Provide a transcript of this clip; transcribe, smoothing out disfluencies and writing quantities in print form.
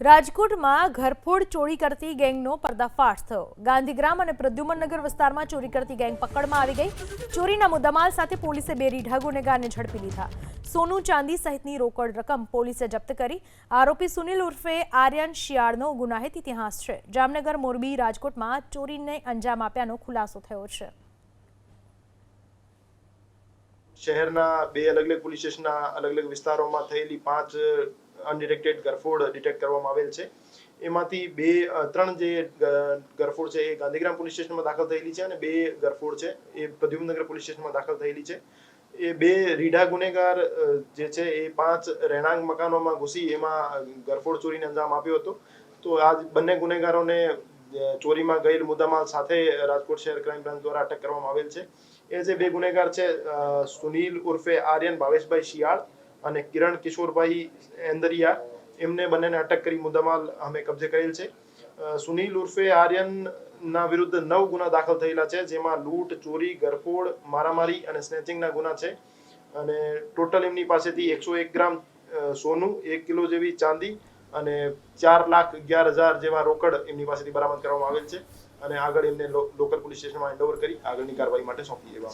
રાજકોટમાં ઘરફોડ ચોરી કરતી ગેંગનો પર્દાફાશ થયો। ગાંધીગ્રામ અને પ્રદ્યુમનનગર વિસ્તારમાં ચોરી કરતી ગેંગ પકડમાં આવી ગઈ। ચોરીના મુદ્દામાલ સાથે પોલીસે બે રીઢા ગુનેગારને ઝડપી લીધા। સોનું ચાંદી સહિતની રોકડ રકમ પોલીસે જપ્ત કરી। આરોપી સુનિલ ઉર્ફે આર્યન શિયાળનો ગુનાહિત ઇતિહાસ છે। જામનગર, મોરબી, રાજકોટમાં ચોરીને અંજામ આપ્યાનો ખુલાસો થયો છે। શહેરના બે અલગ અલગ પોલીસ સ્ટેશનના અલગ અલગ વિસ્તારોમાં થયેલી 5 અનડિટેક્ટેડ ગરફોડ ડિટેક્ટ કરવામાં આવેલ છે। એમાંથી ત્રણ જે ગરફોડ છે એ ગાંધીગ્રામ પોલીસ સ્ટેશનમાં દાખલ થયેલી છે અને બે ગરફોડ છે એ પ્રદ્યુમનગર પોલીસ સ્ટેશનમાં દાખલ થયેલી છે। એ બે રીઢા ગુનેગાર જે છે એ 5 રહેણાંક મકાનોમાં ઘૂસી એમાં ગરફોડ ચોરીને અંજામ આપ્યો હતો। તો આ બંને ગુનેગારોને ચોરીમાં ગયેલ મુદ્દામાલ સાથે રાજકોટ શહેર ક્રાઇમ બ્રાન્ચ દ્વારા અટક કરવામાં આવેલ છે। એ જે બે ગુનેગાર છે સુનિલ ઉર્ફે આર્યન ભાવેશભાઈ શિયાળ અને કિરણ કિશોરભાઈ એંદરિયા, એમને બંનેને અટક કરી મુદ્દામાલ અમે કબજે કરેલ છે। સુનિલ ઉર્ફે આર્યનના વિરુદ્ધ 9 ગુના દાખલ થયેલા છે, જેમાં લૂંટ, ચોરી, ગરફોડ, મારામારી અને સ્નેચિંગના ગુના છે। અને ટોટલ એમની પાસેથી 101 ગ્રામ સોનું, 1 કિલો જેવી ચાંદી અને 4,11,000 જેવા રોકડ એમની પાસેથી બરામદ કરવામાં આવેલ છે અને આગળ એમને લોકલ પોલીસ સ્ટેશનમાં હેન્ડઓવર કરી આગળની કાર્યવાહી માટે સોંપી દેવામાં